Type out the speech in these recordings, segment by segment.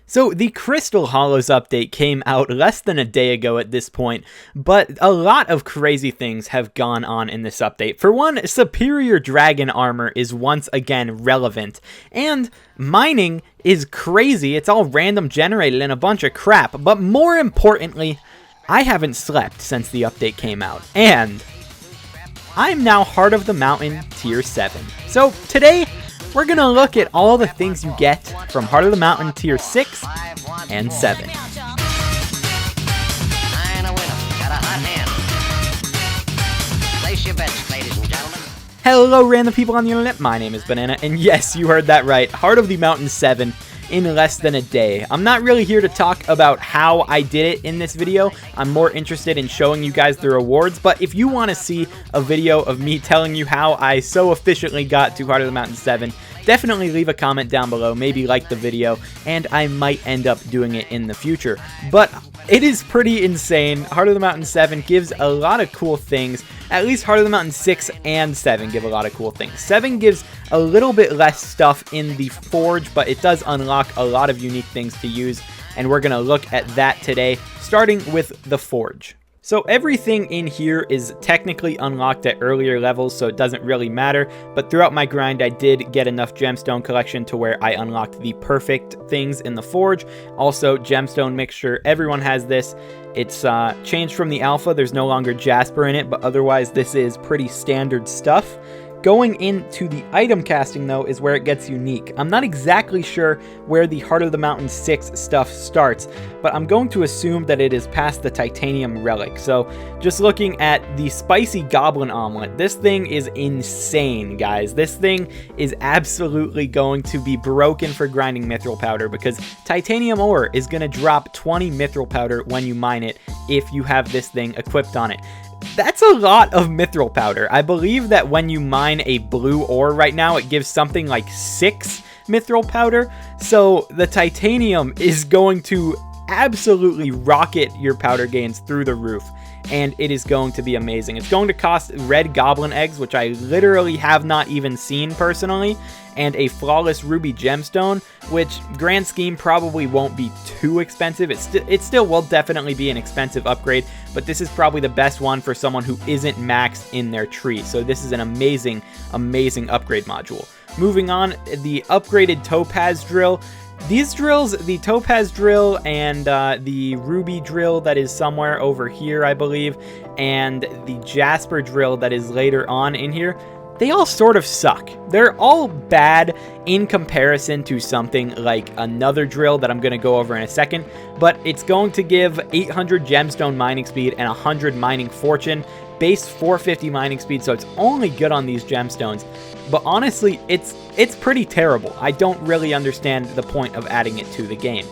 So the Crystal Hollows update came out less than a day ago at this point, but a lot of crazy things have gone on in this update. For one, superior dragon armor is once again relevant, and mining is crazy. It's all random generated and a bunch of crap, but more importantly, I haven't slept since the update came out, and I'm now Heart of the Mountain Tier 7. So today, we're going to look at all the things you get from Heart of the Mountain Tier 6 and 7. Hello random people on the internet, my name is Banana, and yes, you heard that right, Heart of the Mountain 7 in less than a day. I'm not really here to talk about how I did it in this video. I'm more interested in showing you guys the rewards, but if you want to see a video of me telling you how I so efficiently got to Heart of the Mountain 7, definitely leave a comment down below, maybe like the video, and I might end up doing it in the future. But it is pretty insane. Heart of the Mountain 7 gives a lot of cool things. At least Heart of the Mountain 6 and 7 give a lot of cool things. 7 gives a little bit less stuff in the Forge, but it does unlock a lot of unique things to use, and we're going to look at that today, starting with the Forge. So everything in here is technically unlocked at earlier levels, so it doesn't really matter, but throughout my grind I did get enough gemstone collection to where I unlocked the perfect things in the Forge. Also, gemstone mixture, everyone has this. It's changed from the alpha, there's no longer jasper in it, but otherwise this is pretty standard stuff. Going into the item casting, though, is where it gets unique. I'm not exactly sure where the Heart of the Mountain 6 stuff starts, but I'm going to assume that it is past the titanium relic. So just looking at the spicy goblin omelet, this thing is insane, guys. This thing is absolutely going to be broken for grinding mithril powder, because titanium ore is going to drop 20 mithril powder when you mine it if you have this thing equipped on it. That's a lot of mithril powder. I believe that when you mine a blue ore right now, it gives something like 6 mithril powder. So the titanium is going to absolutely rocket your powder gains through the roof, and it is going to be amazing. It's going to cost red goblin eggs, which I literally have not even seen personally, and a flawless ruby gemstone, which grand scheme probably won't be too expensive. It still will definitely be an expensive upgrade, but this is probably the best one for someone who isn't maxed in their tree. So this is an amazing, amazing upgrade module. Moving on, the upgraded topaz drill. These drills, the topaz drill and the ruby drill that is somewhere over here, I believe, and the jasper drill that is later on in here, they all sort of suck. They're all bad in comparison to something like another drill that I'm going to go over in a second, but it's going to give 800 gemstone mining speed and 100 mining fortune, base 450 mining speed, so it's only good on these gemstones. But honestly, it's pretty terrible. I don't really understand the point of adding it to the game.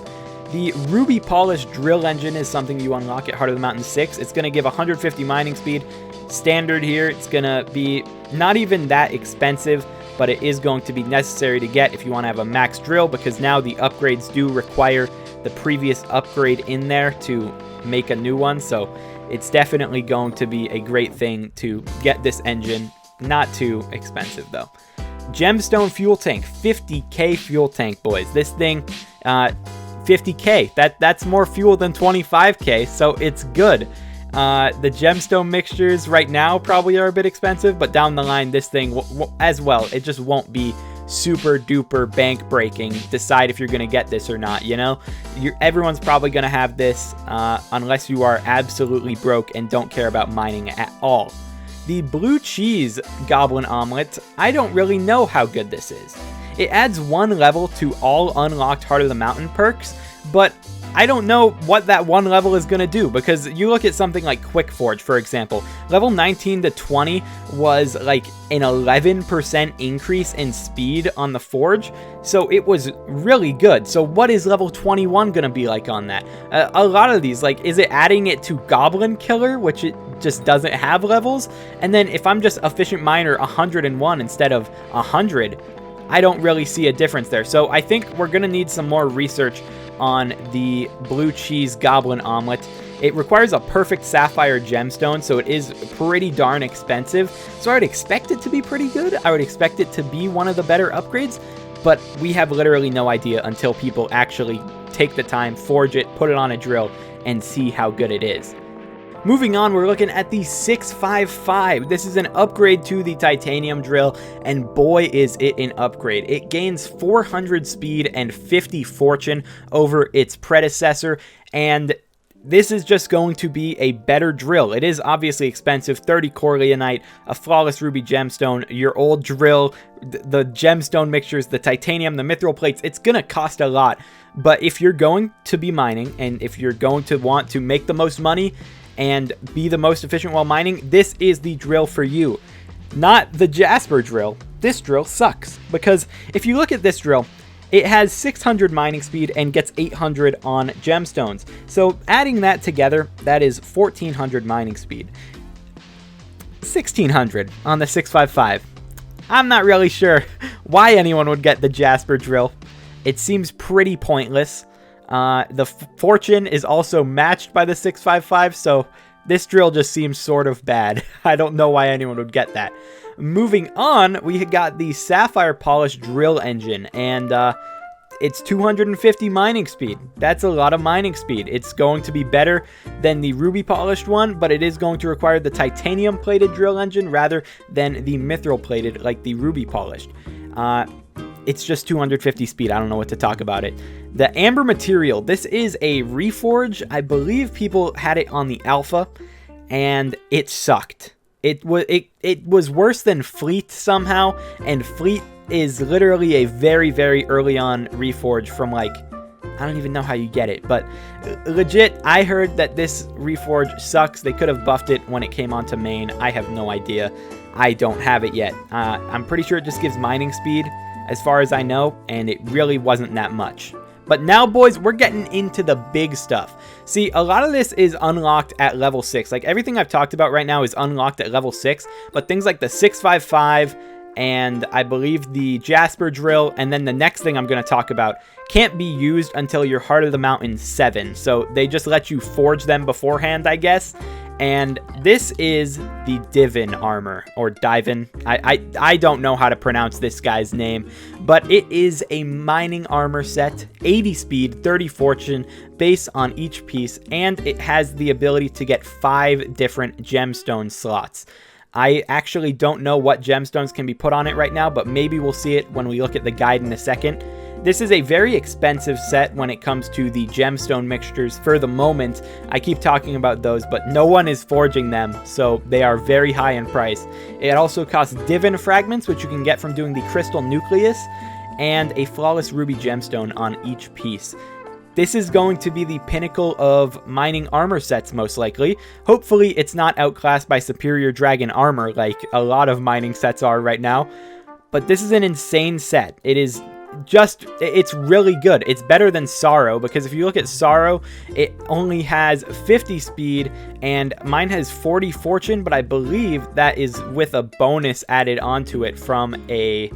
The ruby polished drill engine is something you unlock at Heart of the Mountain 6. It's going to give 150 mining speed. Standard here, it's going to be not even that expensive, but it is going to be necessary to get if you want to have a max drill, because now the upgrades do require the previous upgrade in there to make a new one. So it's definitely going to be a great thing to get this engine. Not too expensive though. Gemstone fuel tank, 50k fuel tank, boys. This thing, 50k. That's more fuel than 25k, so it's good. The gemstone mixtures right now probably are a bit expensive, but down the line, this thing as well, it just won't be super duper bank breaking. Decide if you're going to get this or not, you know? Everyone's probably going to have this unless you are absolutely broke and don't care about mining at all. The blue cheese goblin omelet, I don't really know how good this is. It adds 1 level to all unlocked Heart of the Mountain perks, but I don't know what that 1 level is going to do, because you look at something like Quick Forge, for example. Level 19 to 20 was like an 11% increase in speed on the Forge, so it was really good. So what is level 21 going to be like on that? A lot of these, like, is it adding it to Goblin Killer, which it just doesn't have levels? And then if I'm just Efficient Miner 101 instead of 100, I don't really see a difference there. So I think we're going to need some more research on the blue cheese goblin omelet. It requires a perfect sapphire gemstone, so it is pretty darn expensive. So I would expect it to be pretty good. I would expect it to be one of the better upgrades, but we have literally no idea until people actually take the time, forge it, put it on a drill, and see how good it is. Moving on, we're looking at the 655. This is an upgrade to the titanium drill, and boy is it an upgrade. It gains 400 speed and 50 fortune over its predecessor, and this is just going to be a better drill. It is obviously expensive, 30 core leonite, a flawless ruby gemstone, your old drill, the gemstone mixtures, the titanium, the mithril plates. It's gonna cost a lot, but if you're going to be mining, and if you're going to want to make the most money and be the most efficient while mining, this is the drill for you. Not the Jasper drill. This drill sucks, because if you look at this drill, it has 600 mining speed and gets 800 on gemstones. So adding that together, that is 1400 mining speed. 1600 on the 655. I'm not really sure why anyone would get the Jasper drill. It seems pretty pointless. The fortune is also matched by the 655, so this drill just seems sort of bad. I don't know why anyone would get that. Moving on, we got the Sapphire Polished Drill Engine, and it's 250 mining speed. That's a lot of mining speed. It's going to be better than the Ruby Polished one, but it is going to require the Titanium Plated Drill Engine rather than the Mithril Plated like the Ruby Polished. It's just 250 speed. I don't know what to talk about it. The Amber Material. This is a reforge. I believe people had it on the alpha, and it sucked. It was worse than Fleet somehow, and Fleet is literally a very, very early on reforge from, like, I don't even know how you get it, but legit, I heard that this reforge sucks. They could have buffed it when it came onto main. I have no idea. I don't have it yet. I'm pretty sure it just gives mining speed, as far as I know, and it really wasn't that much. But now, boys, we're getting into the big stuff. See, a lot of this is unlocked at level 6. Like, everything I've talked about right now is unlocked at level 6, but things like the 655 and I believe the Jasper drill, and then the next thing I'm going to talk about can't be used until you're Heart of the Mountain 7. So they just let you forge them beforehand, I guess. And this is the Divan armor, or Divan. I don't know how to pronounce this guy's name, but it is a mining armor set, 80 speed, 30 fortune, base on each piece, and it has the ability to get 5 different gemstone slots. I actually don't know what gemstones can be put on it right now, but maybe we'll see it when we look at the guide in a second. This is a very expensive set when it comes to the gemstone mixtures for the moment. I keep talking about those, but no one is forging them, so they are very high in price. It also costs Divan fragments, which you can get from doing the crystal nucleus, and a flawless ruby gemstone on each piece. This is going to be the pinnacle of mining armor sets, most likely. Hopefully, it's not outclassed by Superior Dragon armor like a lot of mining sets are right now. But this is an insane set. It's really good. It's better than Sorrow, because if you look at Sorrow, it only has 50 speed, and mine has 40 fortune, but I believe that is with a bonus added onto it from a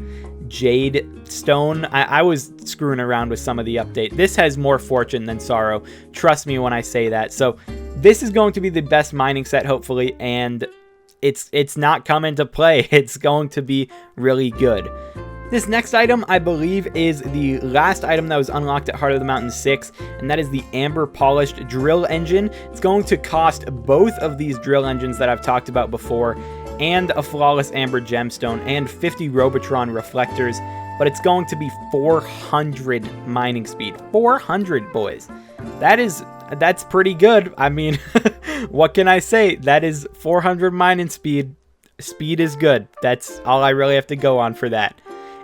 Jade Stone. I was screwing around with some of the update. This has more fortune than Sorrow. Trust me when I say that. So this is going to be the best mining set, hopefully, and it's not coming to play. It's going to be really good. This next item, I believe, is the last item that was unlocked at Heart of the Mountain 6, and that is the Amber Polished Drill Engine. It's going to cost both of these drill engines that I've talked about before, and a Flawless Amber Gemstone, and 50 Robotron Reflectors, but it's going to be 400 mining speed. 400, boys. That's pretty good. I mean, what can I say? That is 400 mining speed. Speed is good. That's all I really have to go on for that.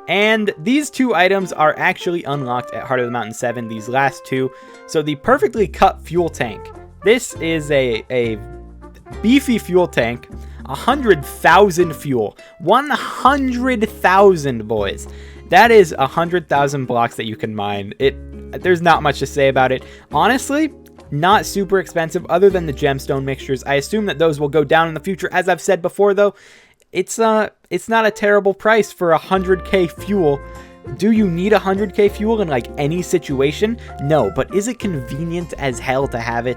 And these two items are actually unlocked at Heart of the Mountain 7, these last two. So the Perfectly Cut Fuel Tank. This is a beefy fuel tank. 100,000 fuel. 100,000, boys. That is 100,000 blocks that you can mine. There's not much to say about it. Honestly, not super expensive other than the gemstone mixtures. I assume that those will go down in the future. As I've said before, though, it's not a terrible price for 100k fuel. Do you need 100k fuel in like any situation? No, but is it convenient as hell to have it?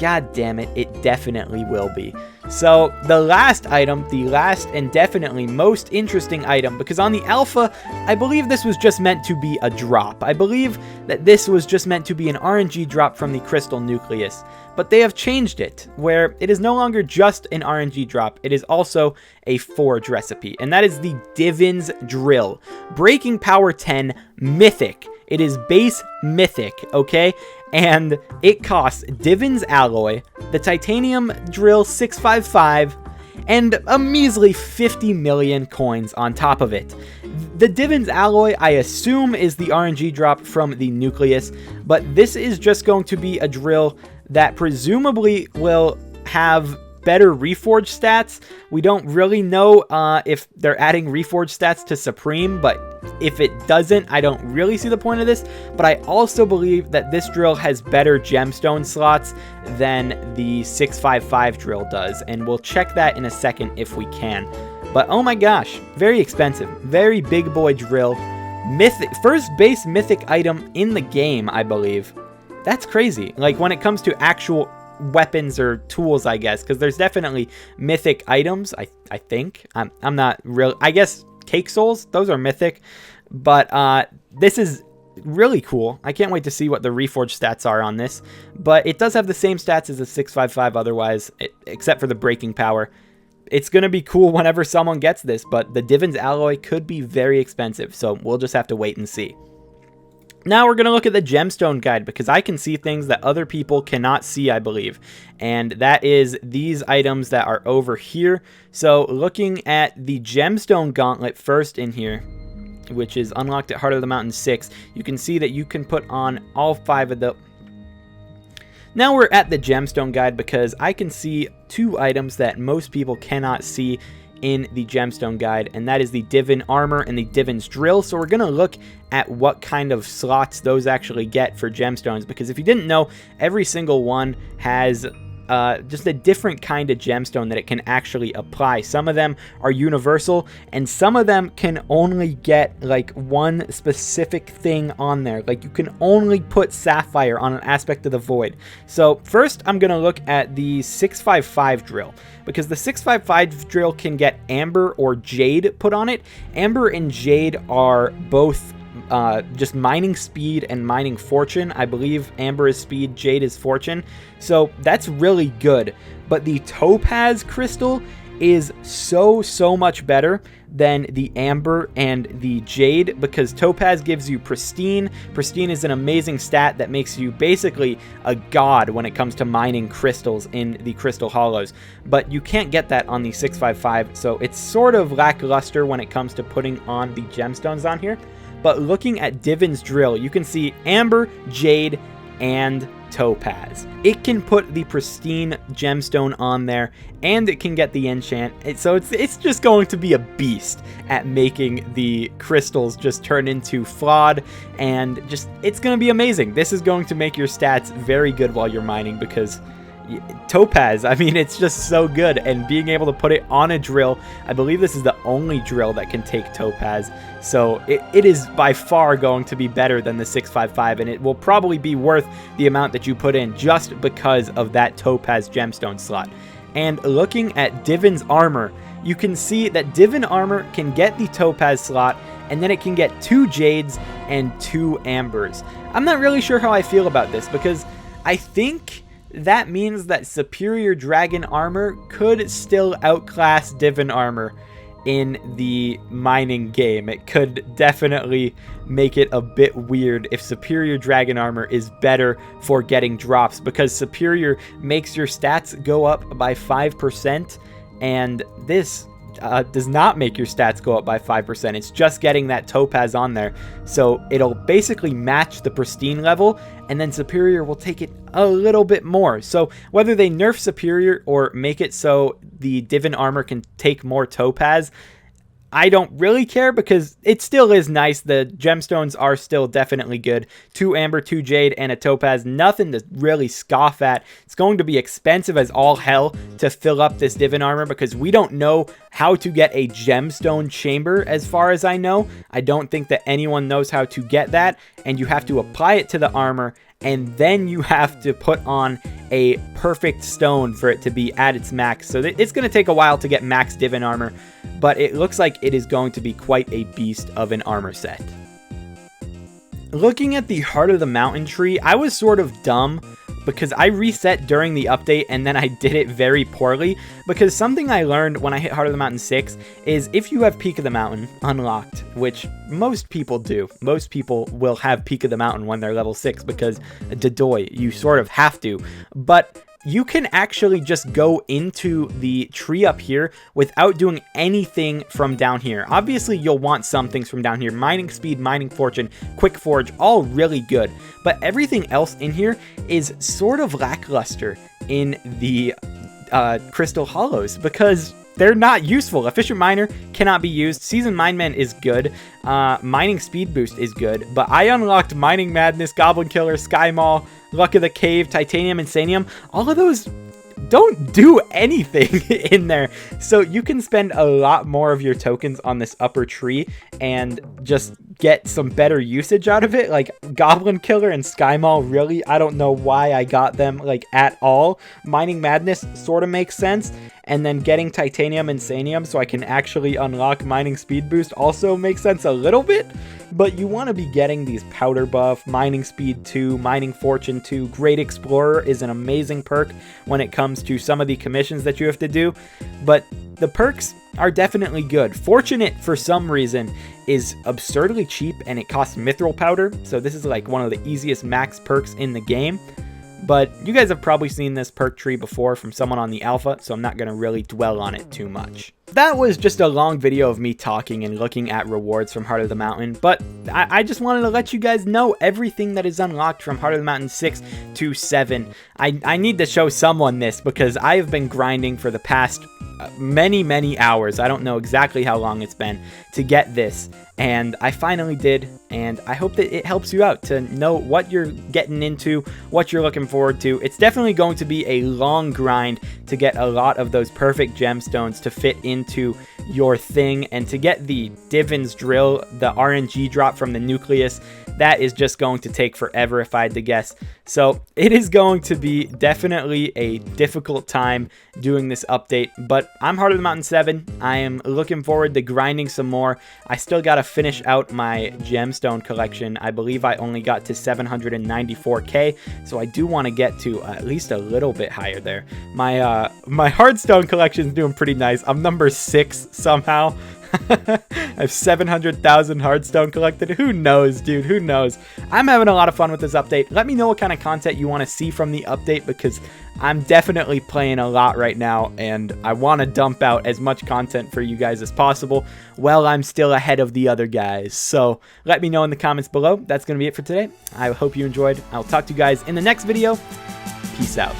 God damn it, it definitely will be. So the last item, the last and definitely most interesting item, because on the alpha, I believe this was just meant to be a drop. I believe that this was just meant to be an RNG drop from the crystal nucleus. But they have changed it, where it is no longer just an RNG drop, it is also a forge recipe, and that is the Divan's Drill. Breaking power 10, mythic. It is base mythic, okay? And it costs Divan's Alloy, the Titanium Drill 655, and a measly 50 million coins on top of it. The Divan's Alloy, I assume, is the RNG drop from the Nucleus, but this is just going to be a drill that presumably will have better reforge stats. We don't really know if they're adding reforge stats to Supreme, but if it doesn't, I don't really see the point of this. But I also believe that this drill has better gemstone slots than the 655 drill does, and we'll check that in a second if we can. But oh my gosh, very expensive, very big boy drill. Mythic, first base mythic item in the game, I believe. That's crazy. Like when it comes to actual weapons or tools, I guess, because there's definitely mythic items. I think I'm not real. I guess cake souls, those are mythic, but this is really cool. I can't wait to see what the reforge stats are on this, but it does have the same stats as the 655 otherwise, except for the breaking power. It's gonna be cool whenever someone gets this, but the Divan's Alloy could be very expensive, so we'll just have to wait and see. Now we're going to look at the gemstone guide, because I can see things that other people cannot see, I believe. And that is these items that are over here. So looking at the gemstone gauntlet first in here, which is unlocked at Heart of the Mountain 6, you can see that you can put on all 5 of the... Now we're at the gemstone guide, because I can see 2 items that most people cannot see in the gemstone guide, and that is the Divan armor and the Divan's drill. So we're going to look at what kind of slots those actually get for gemstones, because if you didn't know, every single one has just a different kind of gemstone that it can actually apply. Some of them are universal, and some of them can only get like one specific thing on there. Like you can only put sapphire on an aspect of the void. So first I'm going to look at the 655 drill, because the 655 drill can get amber or jade put on it. Amber and jade are both just mining speed and mining fortune. I believe amber is speed, jade is fortune. So that's really good. But the topaz crystal is so much better than the amber and the jade, because topaz gives you pristine. Pristine is an amazing stat that makes you basically a god when it comes to mining crystals in the Crystal Hollows, but you can't get that on the 655, so it's sort of lackluster when it comes to putting on the gemstones on here. But looking at Divan's drill, you can see amber, jade, and topaz. It can put the pristine gemstone on there, and it can get the enchant. So it's just going to be a beast at making the crystals just turn into flawed, and just it's going to be amazing. This is going to make your stats very good while you're mining, because topaz, I mean, it's just so good, and being able to put it on a drill, I believe this is the only drill that can take topaz, so it is by far going to be better than the 655, and it will probably be worth the amount that you put in just because of that topaz gemstone slot. And looking at Divan's armor, you can see that Divan armor can get the topaz slot, and then it can get 2 jades and 2 ambers. I'm not really sure how I feel about this, because I think that means that superior dragon armor could still outclass Divan armor in the mining game. It could definitely make it a bit weird if superior dragon armor is better for getting drops, because superior makes your stats go up by 5%, and this does not make your stats go up by 5%. It's just getting that topaz on there. So it'll basically match the pristine level, and then superior will take it a little bit more. So whether they nerf superior or make it so the Divan armor can take more topaz, I don't really care, because it still is nice. The gemstones are still definitely good. 2 amber, 2 jade, and a topaz. Nothing to really scoff at. It's going to be expensive as all hell to fill up this Divan armor, because we don't know how to get a gemstone chamber as far as I know. I don't think that anyone knows how to get that, and you have to apply it to the armor and then you have to put on a perfect stone for it to be at its max. So it's going to take a while to get max Divan armor, but it looks like it is going to be quite a beast of an armor set. Looking at the Heart of the Mountain tree, I was sort of dumb because I reset during the update and then I did it very poorly, because something I learned when I hit Heart of the Mountain 6 is if you have Peak of the Mountain unlocked, which most people do, most people will have Peak of the Mountain when they're level 6 because Dedoy, you sort of have to, but you can actually just go into the tree up here without doing anything from down here. Obviously, you'll want some things from down here. Mining speed, mining fortune, quick forge, all really good. But everything else in here is sort of lackluster in the Crystal Hollows because they're not useful. Efficient Miner cannot be used. Seasoned Mineman is good. Mining Speed Boost is good. But I unlocked Mining Madness, Goblin Killer, Sky Maul, Luck of the Cave, Titanium, Insanium. All of those don't do anything in there. So you can spend a lot more of your tokens on this upper tree and just get some better usage out of it. Like Goblin Killer and Sky Maul, really, I don't know why I got them like at all. Mining Madness sort of makes sense. And then getting Titanium Insanium so I can actually unlock Mining Speed Boost also makes sense a little bit. But you want to be getting these Powder Buff, Mining Speed 2, Mining Fortune 2. Great Explorer is an amazing perk when it comes to some of the commissions that you have to do. But the perks are definitely good. Fortunate, for some reason, is absurdly cheap and it costs Mithril Powder. So this is like one of the easiest max perks in the game. But you guys have probably seen this perk tree before from someone on the alpha, so I'm not going to really dwell on it too much. That was just a long video of me talking and looking at rewards from Heart of the Mountain, but I just wanted to let you guys know everything that is unlocked from Heart of the Mountain 6 to 7. I need to show someone this because I have been grinding for the past many hours. I don't know exactly how long it's been to get this, and I finally did, and I hope that it helps you out to know what you're getting into, what you're looking forward to. It's definitely going to be a long grind to get a lot of those perfect gemstones to fit into your thing, and to get the Divan's drill, the RNG drop from the nucleus, that is just going to take forever if I had to guess. So it is going to be definitely a difficult time doing this update, but I'm Heart of the Mountain 7. I am looking forward to grinding some more. I still got to finish out my gemstone collection. I believe I only got to 794k, so I do want to get to at least a little bit higher there. My hardstone collection is doing pretty nice. I'm number 6 somehow. I have 700,000 hardstone collected. Who knows, dude? Who knows? I'm having a lot of fun with this update. Let me know what kind of content you want to see from the update, because I'm definitely playing a lot right now, and I want to dump out as much content for you guys as possible while I'm still ahead of the other guys. So let me know in the comments below. That's going to be it for today. I hope you enjoyed. I'll talk to you guys in the next video. Peace out.